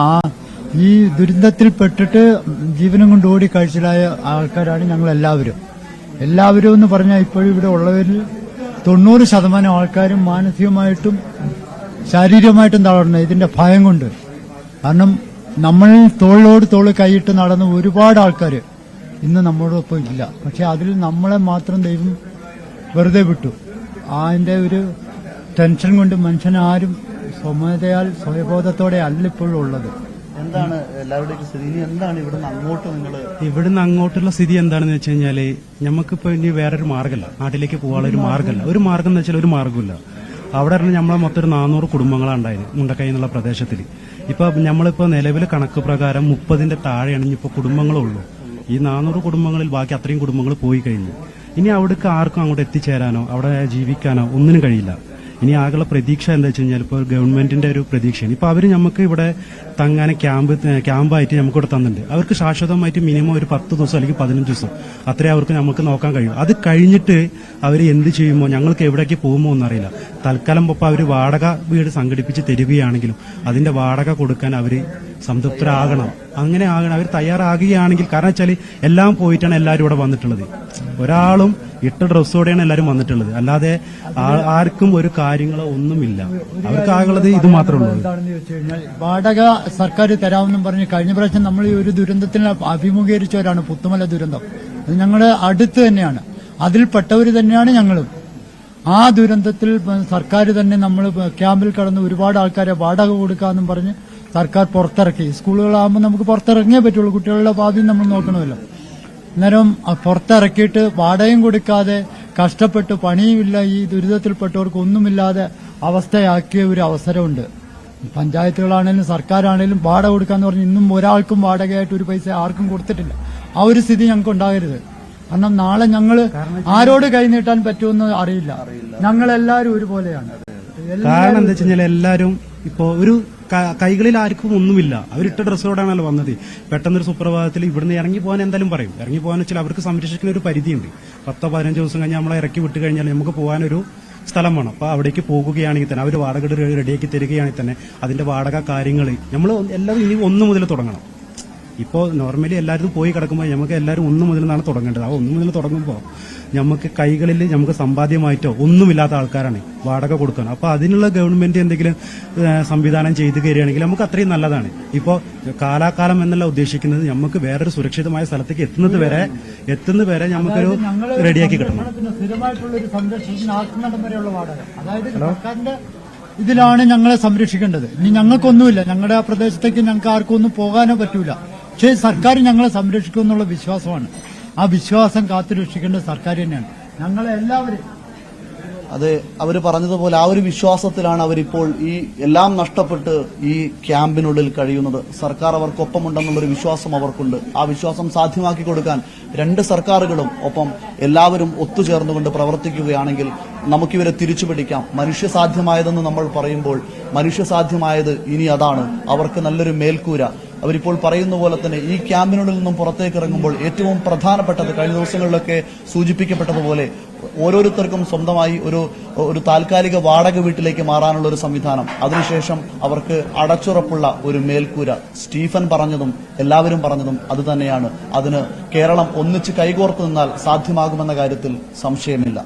ആ ഈ ദുരന്തത്തിൽപ്പെട്ടിട്ട് ജീവനും കൊണ്ട് ഓടി കഴിച്ചിലായ ആൾക്കാരാണ് ഞങ്ങൾ എല്ലാവരും എന്ന് പറഞ്ഞാൽ ഇപ്പോഴും ഇവിടെ ഉള്ളവരിൽ 90% ആൾക്കാരും മാനസികമായിട്ടും ശാരീരികമായിട്ടും തളർന്നു ഇതിന്റെ ഭയം കൊണ്ട്. കാരണം നമ്മൾ തോളിലോട് തോള് കൈയിട്ട് നടന്ന ഒരുപാട് ആൾക്കാർ ഇന്ന് നമ്മളോടൊപ്പം ഇല്ല. പക്ഷെ അതിൽ നമ്മളെ മാത്രം ദൈവം വെറുതെ വിട്ടു. അതിന്റെ ഒരു ടെൻഷൻ കൊണ്ട് മനുഷ്യനാരും സ്വമേധയാൽ സ്വയബോധത്തോടെ അല്ല ഇപ്പോഴും ഉള്ളത്. എന്താണ് എല്ലാവരുടെയും സ്ഥിതി? എന്താണ് ഇവിടുന്ന് അങ്ങോട്ടുള്ള സ്ഥിതി എന്താണെന്ന് വെച്ച് കഴിഞ്ഞാല് നമുക്കിപ്പോ ഇനി വേറൊരു മാർഗ്ഗമല്ല, നാട്ടിലേക്ക് പോകാനുള്ള ഒരു മാർഗ്ഗം എന്ന് വെച്ചാൽ ഒരു മാർഗ്ഗമില്ല. അവിടെ പറഞ്ഞാൽ നമ്മളെ മൊത്തം ഒരു 400 കുടുംബങ്ങളാണ് ഉണ്ടായത് മുണ്ടക്കൈ എന്നുള്ള പ്രദേശത്തിൽ. ഇപ്പൊ നമ്മളിപ്പോ നിലവിൽ കണക്ക് പ്രകാരം 30ന്റെ താഴെയാണ് ഇനിയിപ്പോ കുടുംബങ്ങളുള്ളൂ. ഈ 400 കുടുംബങ്ങളിൽ ബാക്കി അത്രയും കുടുംബങ്ങൾ പോയി കഴിഞ്ഞു. ഇനി അവിടേക്ക് ആർക്കും അങ്ങോട്ട് എത്തിച്ചേരാനോ അവിടെ ജീവിക്കാനോ ഒന്നിനും കഴിയില്ല. ഇനി ആകെയുള്ള പ്രതീക്ഷ എന്താ വെച്ച് കഴിഞ്ഞാൽ ഇപ്പോൾ ഗവൺമെന്റിന്റെ ഒരു പ്രതീക്ഷയാണ്. ഇപ്പൊ അവര് നമുക്ക് ഇവിടെ തങ്ങാൻ ക്യാമ്പായിട്ട് നമുക്ക് ഇവിടെ തന്നിട്ടുണ്ട്. അവർക്ക് ശാശ്വതമായിട്ട് മിനിമം ഒരു 10 ദിവസം അല്ലെങ്കിൽ 15 ദിവസം അത്രേ അവർക്ക് നമുക്ക് നോക്കാൻ കഴിയും. അത് കഴിഞ്ഞിട്ട് അവർ എന്ത് ചെയ്യുമോ, ഞങ്ങൾക്ക് എവിടേക്ക് പോകുമോ എന്നറിയില്ല. തൽക്കാലം ഇപ്പോൾ അവർ വാടക വീട് സംഘടിപ്പിച്ച് തരികയാണെങ്കിലും അതിന്റെ വാടക കൊടുക്കാൻ അവർ സംതൃപ്തരാകണം. അങ്ങനെ ആകണം, അവർ തയ്യാറാകുകയാണെങ്കിൽ. കാരണം വെച്ചാൽ എല്ലാം പോയിട്ടാണ് എല്ലാവരും ഇവിടെ വന്നിട്ടുള്ളത്. ഒരാളും ഇട്ട ഡ്രസ്സോടെയാണ് എല്ലാവരും വന്നിട്ടുള്ളത്. അല്ലാതെ ആർക്കും ഒരു കാര്യങ്ങളോ ഒന്നുമില്ല. അവർക്ക് ആകുള്ളത് ഇത് മാത്രമേ ഉള്ളൂ. എന്താണെന്ന് ചോദിച്ചു കഴിഞ്ഞാൽ വാടക സർക്കാർ തരാമെന്നും പറഞ്ഞ് കഴിഞ്ഞ പ്രാവശ്യം നമ്മൾ ഈ ഒരു ദുരന്തത്തിന് അഭിമുഖീകരിച്ചവരാണ്. പുത്തുമല ദുരന്തം അത് ഞങ്ങളുടെ അടുത്ത് തന്നെയാണ്, അതിൽപ്പെട്ടവർ തന്നെയാണ് ഞങ്ങളും. ആ ദുരന്തത്തിൽ സർക്കാർ തന്നെ നമ്മൾ ക്യാമ്പിൽ കടന്ന് ഒരുപാട് ആൾക്കാരെ വാടക കൊടുക്കാമെന്നും പറഞ്ഞ് സർക്കാർ പുറത്തിറക്കി. സ്കൂളുകളാകുമ്പോൾ നമുക്ക് പുറത്തിറങ്ങിയേ പറ്റുള്ളൂ, കുട്ടികളുടെ ഭാവി നമ്മൾ നോക്കണമല്ലോ. അന്നേരം പുറത്തിറക്കിയിട്ട് വാടകയും കൊടുക്കാതെ കഷ്ടപ്പെട്ട് പണിയുമില്ല, ഈ ദുരിതത്തിൽപ്പെട്ടവർക്ക് ഒന്നുമില്ലാതെ അവസ്ഥയാക്കിയ ഒരു അവസരമുണ്ട്. പഞ്ചായത്തുകളാണേലും സർക്കാരാണേലും വാടക കൊടുക്കാന്ന് പറഞ്ഞ് ഇന്നും ഒരാൾക്കും വാടകയായിട്ട് ഒരു പൈസ ആർക്കും കൊടുത്തിട്ടില്ല. ആ ഒരു സ്ഥിതി ഞങ്ങൾക്ക് ഉണ്ടാകരുത്. കാരണം നാളെ ഞങ്ങൾ ആരോട് കൈനീട്ടാൻ പറ്റുമെന്ന് അറിയില്ല. ഞങ്ങളെല്ലാവരും ഒരുപോലെയാണ്. കാരണം എന്താ വെച്ച് കഴിഞ്ഞാൽ എല്ലാവരും ഇപ്പോ ഒരു കൈകളിൽ ആർക്കും ഒന്നുമില്ല. അവരിട്ട ഡ്രസ്സോടാണല്ലോ വന്നത്. പെട്ടെന്നൊരു സുപ്രഭാതത്തിൽ ഇവിടുന്ന് ഇറങ്ങി പോകാൻ എന്തായാലും പറയും. ഇറങ്ങി പോകാൻ വെച്ചാൽ അവർക്ക് സംരക്ഷിക്കുന്ന ഒരു പരിധിയുണ്ട്. 10-15 ദിവസം കഴിഞ്ഞ് നമ്മളെ ഇറക്കി വിട്ട് കഴിഞ്ഞാൽ നമുക്ക് പോകാനൊരു സ്ഥലം വേണം. അപ്പൊ അവിടേക്ക് പോകുകയാണെങ്കിൽ തന്നെ അവർ വാടക റെഡിയാക്കി തരികയാണെങ്കിൽ തന്നെ അതിന്റെ വാടക കാര്യങ്ങൾ നമ്മൾ എല്ലാവരും ഇനി 1 മുതൽ തുടങ്ങണം. ഇപ്പോൾ നോർമലി എല്ലാവരും പോയി കിടക്കുമ്പോൾ നമുക്ക് എല്ലാവരും 1 മുതൽ നിന്നാണ് തുടങ്ങേണ്ടത്. ആ 1 മുതൽ തുടങ്ങുമ്പോൾ നമുക്ക് കൈകളിൽ നമുക്ക് സമ്പാദ്യമായിട്ടോ ഒന്നുമില്ലാത്ത ആൾക്കാരാണ് വാടക കൊടുക്കാൻ. അപ്പൊ അതിനുള്ള ഗവൺമെന്റ് എന്തെങ്കിലും സംവിധാനം ചെയ്തു കയറുകയാണെങ്കിൽ നമുക്ക് അത്രയും നല്ലതാണ്. ഇപ്പോൾ കാലാകാലം എന്നല്ല ഉദ്ദേശിക്കുന്നത്, നമുക്ക് വേറൊരു സുരക്ഷിതമായ സ്ഥലത്തേക്ക് എത്തുന്നത് വരെ നമുക്കൊരു റെഡിയാക്കി കിട്ടണം. സ്ഥിരമായിട്ടുള്ളൊരു സംരക്ഷണത്തിന് ആക്കുന്നടം വരെയുള്ള വാടക, അതായത് സർക്കാരിന്റെ ഇതിലാണ് ഞങ്ങളെ സംരക്ഷിക്കേണ്ടത്. ഇനി ഞങ്ങൾക്കൊന്നുമില്ല, ഞങ്ങളുടെ ആ പ്രദേശത്തേക്ക് ഞങ്ങൾക്ക് ആർക്കും ഒന്നും പോകാനോ പറ്റൂല. പക്ഷേ സർക്കാർ ഞങ്ങളെ സംരക്ഷിക്കുമെന്നുള്ള വിശ്വാസമാണ്. ആ വിശ്വാസം കാത്തുരക്ഷിക്കേണ്ടത് സർക്കാർ തന്നെയാണ്. ഞങ്ങളെ എല്ലാവരും അത് അവർ പറഞ്ഞതുപോലെ ആ ഒരു വിശ്വാസത്തിലാണ് അവരിപ്പോൾ ഈ എല്ലാം നഷ്ടപ്പെട്ട് ഈ ക്യാമ്പിനുള്ളിൽ കഴിയുന്നത്. സർക്കാർ അവർക്കൊപ്പമുണ്ടെന്നുള്ളൊരു വിശ്വാസം അവർക്കുണ്ട്. ആ വിശ്വാസം സാധ്യമാക്കി കൊടുക്കാൻ 2 സർക്കാരുകളും ഒപ്പം എല്ലാവരും ഒത്തുചേർന്നുകൊണ്ട് പ്രവർത്തിക്കുകയാണെങ്കിൽ നമുക്കിവരെ തിരിച്ചുപിടിക്കാം. മനുഷ്യസാധ്യമായതെന്ന് നമ്മൾ പറയുമ്പോൾ മനുഷ്യസാധ്യമായത് ഇനി അതാണ്. അവർക്ക് നല്ലൊരു മേൽക്കൂര. അവരിപ്പോൾ പറയുന്ന പോലെ തന്നെ ഈ ക്യാമ്പിനുള്ളിൽ നിന്നും പുറത്തേക്ക് ഇറങ്ങുമ്പോൾ ഏറ്റവും പ്രധാനപ്പെട്ടത് കഴിഞ്ഞ ദിവസങ്ങളിലൊക്കെ സൂചിപ്പിക്കപ്പെട്ടതുപോലെ ഓരോരുത്തർക്കും സ്വന്തമായി ഒരു താൽക്കാലിക വാടക വീട്ടിലേക്ക് മാറാനുള്ള ഒരു സംവിധാനം, അതിനുശേഷം അവർക്ക് അടച്ചുറപ്പുള്ള ഒരു മേൽക്കൂര. സ്റ്റീഫൻ പറഞ്ഞതും എല്ലാവരും പറഞ്ഞതും അതുതന്നെയാണ്. അതിന് കേരളം ഒന്നിച്ച് കൈകോർത്ത് നിന്നാൽ സാധ്യമാകുമെന്ന കാര്യത്തിൽ സംശയമില്ല.